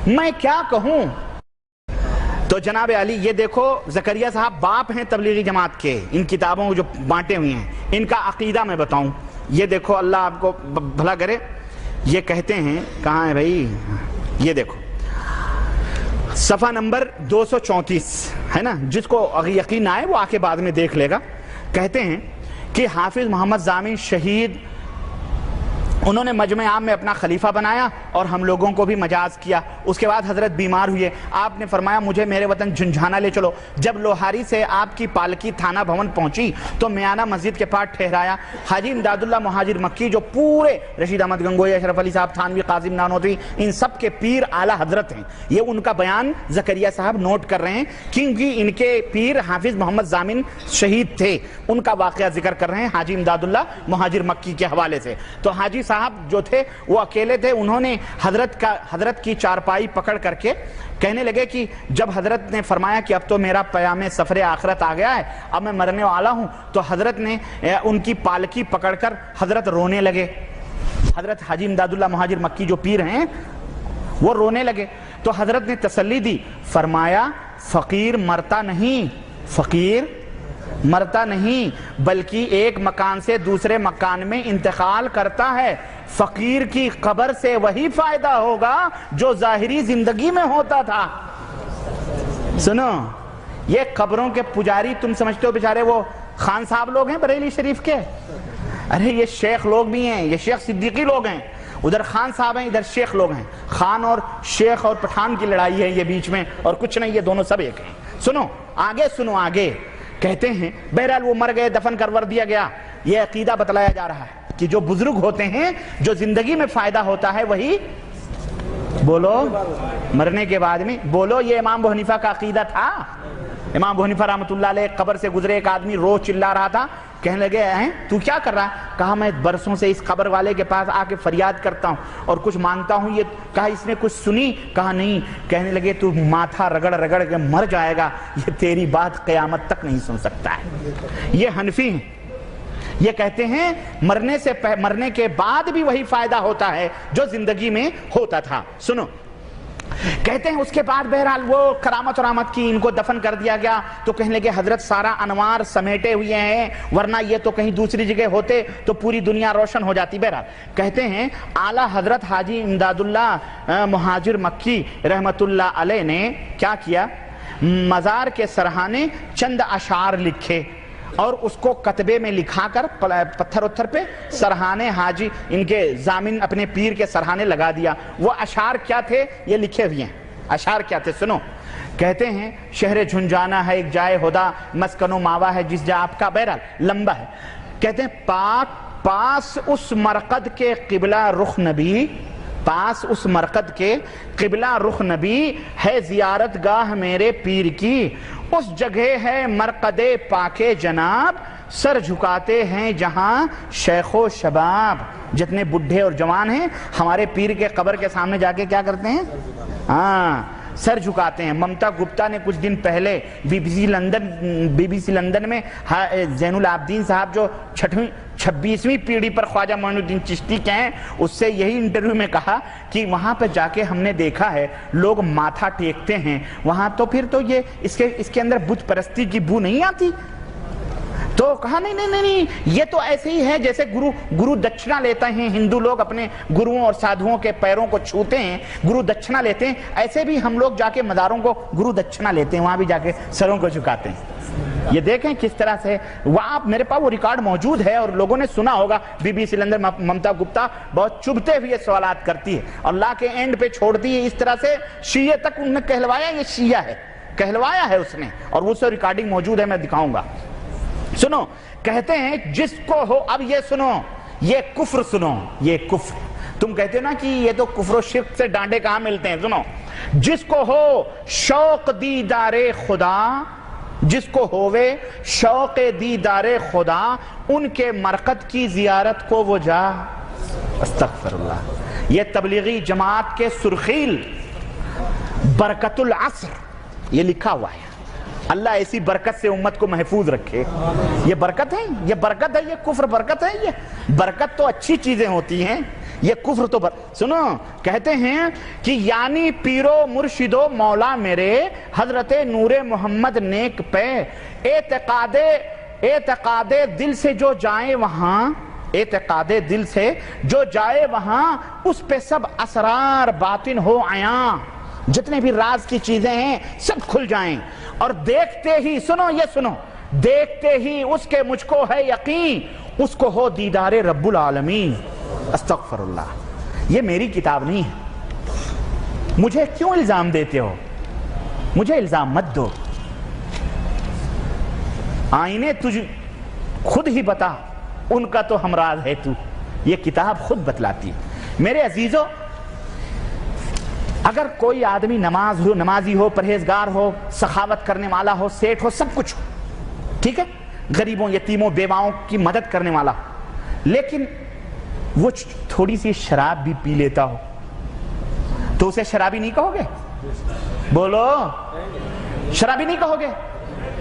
میں کیا کہوں؟ تو جناب علی یہ دیکھو زکریا صاحب باپ ہیں تبلیغی جماعت کے، ان کتابوں جو بانٹے ہوئے ہیں ان کا عقیدہ میں بتاؤں، یہ دیکھو اللہ آپ کو بھلا کرے، یہ کہتے ہیں کہاں ہے بھائی، یہ دیکھو صفحہ نمبر 234 ہے نا، جس کو اگر یقین آئے وہ آ کے بعد میں دیکھ لے گا۔ کہتے ہیں کہ حافظ محمد ضامن شہید انہوں نے مجمع عام میں اپنا خلیفہ بنایا اور ہم لوگوں کو بھی مجاز کیا۔ اس کے بعد حضرت بیمار ہوئے، آپ نے فرمایا مجھے میرے وطن جھنجھانا لے چلو۔ جب لوہاری سے آپ کی پالکی تھانہ بھون پہنچی تو میانہ مسجد کے پاس ٹھہرایا۔ حاجی امداد اللہ مہاجر مکی جو پورے رشید احمد گنگوئی، اشرف علی صاحب تھانوی، قاسم نانوتوی، ان سب کے پیر اعلیٰ حضرت ہیں، یہ ان کا بیان زکریا صاحب نوٹ کر رہے ہیں کیونکہ ان کے پیر حافظ محمد ضامن شہید تھے، ان کا واقعہ ذکر کر رہے ہیں حاجی امداد اللہ مہاجر مکی کے حوالے سے۔ تو حاجی صاحب جو تھے وہ اکیلے تھے، انہوں نے حضرت کی چارپائی پکڑ کر کے کہنے لگے کہ جب حضرت نے فرمایا کہ اب تو میرا پیام سفر آخرت آ گیا ہے، اب میں مرنے والا ہوں، تو حضرت نے ان کی پالکی پکڑ کر حضرت رونے لگے۔ حضرت حاجی امداد اللہ مہاجر مکی جو پیر ہیں وہ رونے لگے، تو حضرت نے تسلی دی، فرمایا فقیر مرتا نہیں، فقیر مرتا نہیں بلکہ ایک مکان سے دوسرے مکان میں انتقال کرتا ہے، فقیر کی قبر سے وہی فائدہ ہوگا جو ظاہری زندگی میں ہوتا تھا۔ سنو، یہ قبروں کے پجاری تم سمجھتے ہو بیچارے وہ خان صاحب لوگ ہیں بریلی شریف کے؟ ارے یہ شیخ لوگ بھی ہیں، یہ شیخ صدیقی لوگ ہیں، ادھر خان صاحب ہیں ادھر شیخ لوگ ہیں، خان اور شیخ اور پٹھان کی لڑائی ہے یہ بیچ میں، اور کچھ نہیں، یہ دونوں سب ایک ہیں۔ سنو آگے، سنو آگے، کہتے ہیں بہرحال وہ مر گئے، دفن کرور دیا گیا۔ یہ عقیدہ بتلایا جا رہا ہے کہ جو بزرگ ہوتے ہیں، جو زندگی میں فائدہ ہوتا ہے وہی بولو مرنے کے بعد میں بولو۔ یہ امام ابو حنیفہ کا عقیدہ تھا۔ امام ابو حنیفہ رحمۃ اللہ علیہ قبر سے گزرے، ایک آدمی روز چلا رہا تھا، کہنے لگے ہیں تو کیا کر رہا ہے؟ کہا میں برسوں سے اس قبر والے کے پاس آ کے فریاد کرتا ہوں اور کچھ مانگتا ہوں، یہ کہا اس نے کچھ سنی؟ کہا نہیں۔ کہنے لگے تو ماتھا رگڑ رگڑ کے مر جائے گا، یہ تیری بات قیامت تک نہیں سن سکتا ہے۔ یہ حنفی ہیں، یہ کہتے ہیں مرنے کے بعد بھی وہی فائدہ ہوتا ہے جو زندگی میں ہوتا تھا۔ سنو کہتے ہیں اس کے بعد بہرحال وہ کرامت ورامت کی، ان کو دفن کر دیا گیا، تو کہنے لگے حضرت سارا انوار سمیٹے ہوئے ہیں، ورنہ یہ تو کہیں دوسری جگہ ہوتے تو پوری دنیا روشن ہو جاتی۔ بہرحال کہتے ہیں اعلیٰ حضرت حاجی امداد اللہ مہاجر مکی رحمت اللہ علیہ نے کیا کیا، مزار کے سرہانے چند اشعار لکھے اور اس کو کتبے میں لکھا کر پتھر اتھر پہ سرہانے حاجی ان کے ضامن اپنے پیر کے سرہانے لگا دیا۔ وہ اشعار کیا تھے یہ لکھے ہوئے ہیں، اشعار کیا تھے سنو۔ کہتے ہیں شہر جھنجھانا ہے ایک جائے خدا، مسکن و ماوا ہے جس جا آپ کا، بہرحال لمبا ہے۔ کہتے ہیں پاس اس مرقد کے قبلہ رخ نبی، پاس اس مرقد کے قبلہ رخ نبی ہے زیارت گاہ میرے پیر کی، اس جگہ ہے مرقد پاک جناب، سر جھکاتے ہیں جہاں شیخ و شباب۔ جتنے بڈھے اور جوان ہیں ہمارے پیر کے قبر کے سامنے جا کے کیا کرتے ہیں؟ ہاں سر جھکاتے ہیں۔ ممتا گپتا نے کچھ دن پہلے بی بی سی لندن میں زین العابدین صاحب جو 26ویں پیڑھی پر خواجہ معین الدین چشتی کے ہیں، اس سے یہی انٹرویو میں کہا کہ وہاں پہ جا کے ہم نے دیکھا ہے لوگ ماتھا ٹیکتے ہیں وہاں، تو پھر تو یہ اس کے اندر بت پرستی کی بو نہیں آتی؟ تو کہا نہیں، یہ تو ایسے ہی ہے جیسے گرو دکشنا لیتے ہیں ہندو لوگ، اپنے گروؤں اور سادھوؤں کے پیروں کو چھوتے ہیں، گرو دکشنا لیتے ہیں، ایسے بھی ہم لوگ جا کے مزاروں کو گرو دکشنا لیتے ہیں، وہاں بھی جا کے سروں کو جھکاتے ہیں۔ یہ دیکھیں کس طرح سے وہاں میرے پاس وہ ریکارڈ موجود ہے اور لوگوں نے سنا ہوگا۔ B B C London Mamta Gupta بہت چبھتے ہوئے سوالات کرتی ہے اور لا کے اینڈ پہ چھوڑتی ہے اس طرح سے، شیعہ تک انہوں نے کہلوایا یہ شیعہ ہے، کہلوایا ہے اس نے، اور وہ سے ریکارڈنگ موجود ہے، میں دکھاؤں گا۔ سنو کہتے ہیں جس کو ہو، اب یہ سنو، یہ کفر سنو، یہ کفر تم کہتے ہو نا کہ یہ تو کفر و شرک سے ڈانڈے کہاں ملتے ہیں، سنو، جس کو ہو شوق دیدار خدا، جس کو ہووے شوق دیدار خدا، ان کے مرقد کی زیارت کو وہ جا۔ استغفر اللہ۔ یہ تبلیغی جماعت کے سرخیل برکت العصر یہ لکھا ہوا ہے۔ اللہ ایسی برکت سے امت کو محفوظ رکھے۔ یہ برکت ہے، یہ برکت ہے، یہ کفر برکت ہے۔ یہ برکت تو اچھی چیزیں ہوتی ہیں، یہ کفر تو سنو، کہتے ہیں کہ یعنی پیرو مرشدو مولا میرے حضرت نور محمد نیک پہ اعتقاد دل سے جو جائے وہاں، اعتقاد دل سے جو جائے وہاں، اس پہ سب اسرار باطن ہو عیاں، جتنے بھی راز کی چیزیں ہیں سب کھل جائیں، اور دیکھتے ہی سنو، یہ سنو، دیکھتے ہی اس کے مجھ کو ہے یقین، اس کو ہو دیدار رب العالمین۔ استغفر اللہ، یہ میری کتاب نہیں ہے، مجھے کیوں الزام دیتے ہو؟ مجھے الزام مت دو، آئینے تجھ خود ہی بتا، ان کا تو ہمراز ہے تو، یہ کتاب خود بتلاتی ہے۔ میرے عزیزو، اگر کوئی آدمی نمازی ہو، پرہیزگار ہو، سخاوت کرنے والا ہو، سیٹھ ہو، سب کچھ ہو، ٹھیک ہے، غریبوں یتیموں بیواؤں کی مدد کرنے والا، لیکن وہ تھوڑی سی شراب بھی پی لیتا ہو تو اسے شرابی نہیں کہو گے؟ بولو، شرابی نہیں کہو گے؟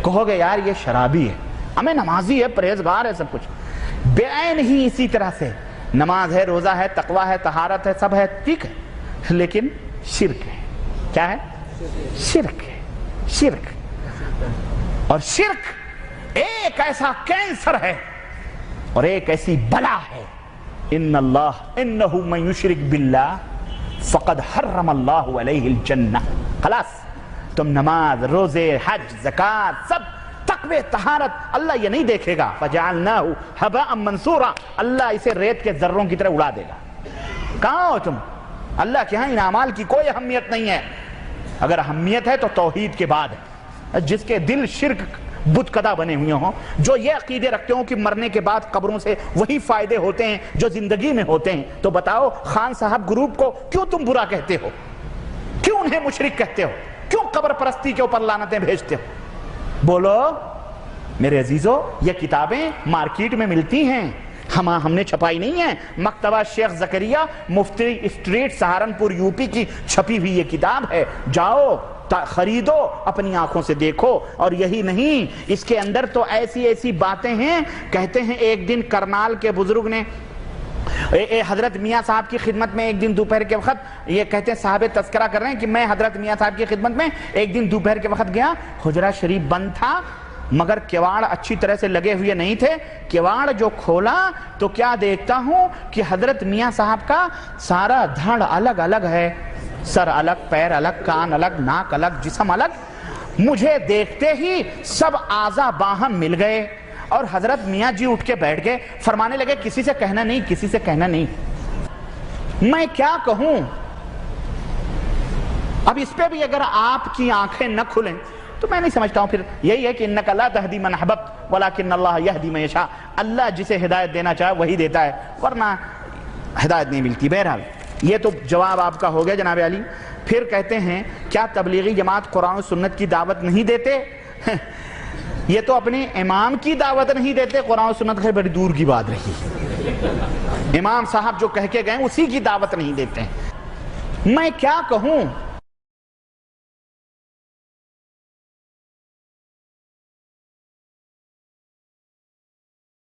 کہو گے یار یہ شرابی ہے، ہمیں نمازی ہے، پرہیزگار ہے، سب کچھ۔ بعین ہی اسی طرح سے نماز ہے، روزہ ہے، تقوی ہے، طہارت ہے، سب ہے، ٹھیک ہے، لیکن شرک ہے۔ کیا ہے؟ شرک ہے، شرک۔ اور شرک ایک ایسا کینسر ہے اور ایک ایسی بلا ہے، انہ من یشرک باللہ فقد حرم اللہ علیہ الجنہ۔ خلاص، تم نماز، روزے، حج، زکوٰۃ، سب تقوی، طہارت، اللہ یہ نہیں دیکھے گا، فجعلناہ ھباء منثورا، اللہ اسے ریت کے ذروں کی طرح اڑا دے گا۔ کہاں ہو تم؟ اللہ کے ہاں ان اعمال کی کوئی اہمیت نہیں ہے، اگر اہمیت ہے تو توحید کے بعد ہے۔ جس کے دل شرک بت کدا بنے ہوئے ہوں، جو یہ عقیدے رکھتے ہوں کہ مرنے کے بعد قبروں سے وہی فائدے ہوتے ہیں جو زندگی میں ہوتے ہیں، تو بتاؤ خان صاحب گروپ کو کیوں تم برا کہتے ہو؟ کیوں انہیں مشرک کہتے ہو؟ کیوں قبر پرستی کے اوپر لعنتیں بھیجتے ہو؟ بولو میرے عزیزو، یہ کتابیں مارکیٹ میں ملتی ہیں، ہم نے چھپائی نہیں ہے، مکتبہ شیخ زکریا مفتی اسٹریٹ سہارنپور یوپی کی چھپی ہوئی یہ کتاب ہے، جاؤ خریدو، اپنی آنکھوں سے دیکھو۔ اور یہی نہیں، اس کے اندر تو ایسی ایسی باتیں ہیں، کہتے ہیں ایک دن کرنال کے بزرگ نے حضرت میاں صاحب کی خدمت میں ایک دن دوپہر کے وقت، یہ کہتے ہیں صاحب تذکرہ کر رہے ہیں کہ میں حضرت میاں صاحب کی خدمت میں ایک دن دوپہر کے وقت گیا، حجرہ شریف بند تھا مگر کیواڑ اچھی طرح سے لگے ہوئے نہیں تھے، کیواڑ جو کھولا تو کیا دیکھتا ہوں کہ حضرت میاں صاحب کا سارا دھڑ الگ الگ ہے، سر الگ، پیر الگ، کان الگ، ناک الگ، جسم الگ۔ مجھے دیکھتے ہی سب اعضاء باہم مل گئے، اور حضرت میاں جی اٹھ کے بیٹھ گئے، فرمانے لگے کسی سے کہنا نہیں، کسی سے کہنا نہیں۔ میں کیا کہوں؟ اب اس پہ بھی اگر آپ کی آنکھیں نہ کھلیں تو میں نہیں سمجھتا ہوں، پھر یہی ہے کہ انک لا تہدی من احببت ولکن اللہ یہدی من یشاء، اللہ جسے ہدایت دینا چاہے وہی دیتا ہے، ورنہ ہدایت نہیں ملتی۔ بہرحال یہ تو جواب آپ کا ہو گیا جناب علی۔ پھر کہتے ہیں کیا تبلیغی جماعت قرآن و سنت کی دعوت نہیں دیتے؟ یہ تو اپنے امام کی دعوت نہیں دیتے، قرآن و سنت خیر بڑی دور کی بات رہی، امام صاحب جو کہہ کے گئے اسی کی دعوت نہیں دیتے۔ میں کیا کہوں؟